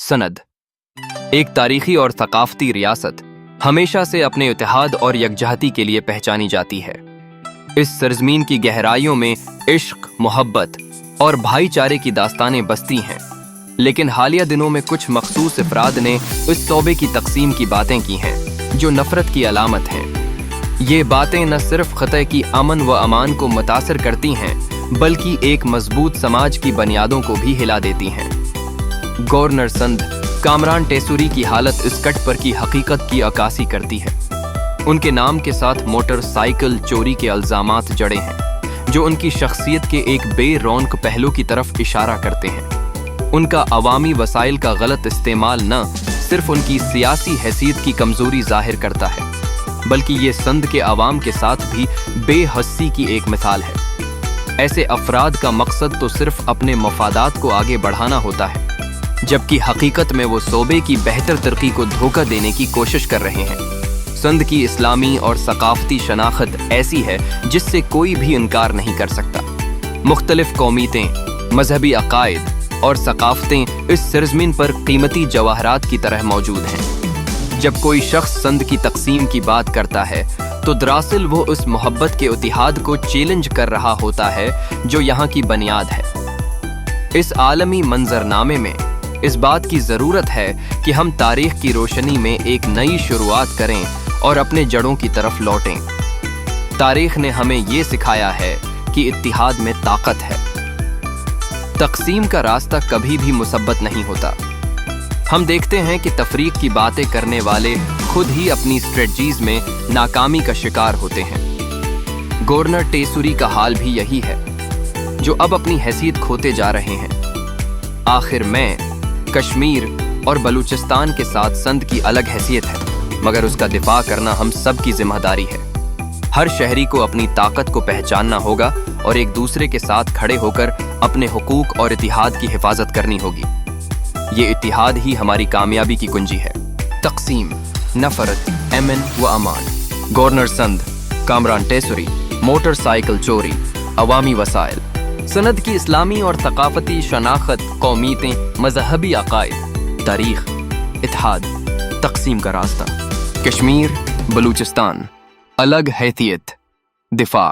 सनद एक तारीखी और थकाफती रियासत हमेशा से अपने इत्तेहाद और यकजहती के लिए पहचानी जाती है। इस सरजमीन की गहराइयों में इश्क, मोहब्बत और भाईचारे की दास्तानें बसती हैं, लेकिन हालिया दिनों में कुछ मखसूस अफराद ने इस शोबे की तकसीम की बातें की हैं जो नफरत की अलामत हैं। ये बातें न सिर्फ खतए की अमन व अमान को मुतासर करती हैं, बल्कि एक मजबूत समाज की बुनियादों को भी हिला देती हैं। गवर्नर संध कामरान टेसूरी की हालत इस कट पर की हकीकत की अक्कासी करती है। उनके नाम के साथ मोटरसाइकिल चोरी के इल्जामात जड़े हैं, जो उनकी शख्सियत के एक बेरौनक पहलू की तरफ इशारा करते हैं। उनका अवामी वसाइल का गलत इस्तेमाल न सिर्फ उनकी सियासी हैसियत की कमजोरी जाहिर करता है, बल्कि ये संध के अवाम के साथ भी बेहसी की एक मिसाल है। ऐसे अफराद का मकसद तो सिर्फ अपने मफादात को आगे बढ़ाना होता है, जबकि हकीकत में वो शोबे की बेहतर तरक्की को धोखा देने की कोशिश कर रहे हैं। संध की इस्लामी और सकाफती शनाख्त ऐसी है जिससे कोई भी इनकार नहीं कर सकता। मुख्तलिफ कौमियतें, मजहबी अकायद और सकाफतें इस सरजमीन पर कीमती जवाहरात की तरह मौजूद हैं। जब कोई शख्स संध की तकसीम की बात करता है तो दरअसल वो उस मोहब्बत के इत्तेहाद को चैलेंज कर रहा होता है जो यहाँ की बुनियाद है। इस आलमी मंजरनामे में इस बात की ज़रूरत है कि हम तारीख की रोशनी में एक नई शुरुआत करें और अपने जड़ों की तरफ लौटें। तारीख ने हमें ये सिखाया है कि इत्तिहाद में ताकत है। तकसीम का रास्ता कभी भी मुसब्बत नहीं होता। हम देखते हैं कि तफरीक की बातें करने वाले खुद ही अपनी स्ट्रेटजीज में नाकामी का शिकार होते हैं। गवर्नर टेसूरी का हाल भी यही है, जो अब अपनी हैसियत खोते जा रहे हैं। आखिर में कश्मीर और बलूचिस्तान के साथ संध की अलग हैसियत है, मगर उसका दिफा करना हम सब की जिम्मेदारी है। हर शहरी को अपनी ताकत को पहचानना होगा और एक दूसरे के साथ खड़े होकर अपने हुकूक और इत्तिहाद की हिफाजत करनी होगी। ये इत्तिहाद ही हमारी कामयाबी की कुंजी है। तकसीम, नफरत, अमन व अमान। गवर्नर संध कामरान टेसूरी, मोटरसाइकिल चोरी, अवामी वसाइल। सनद की इस्लामी और थकाफती शनाख्त, कौमियतें, मजहबी अकायद, तारीख, इत्तिहाद, तकसीम का रास्ता। कश्मीर, बलूचिस्तान, अलग हैसियत, दिफा।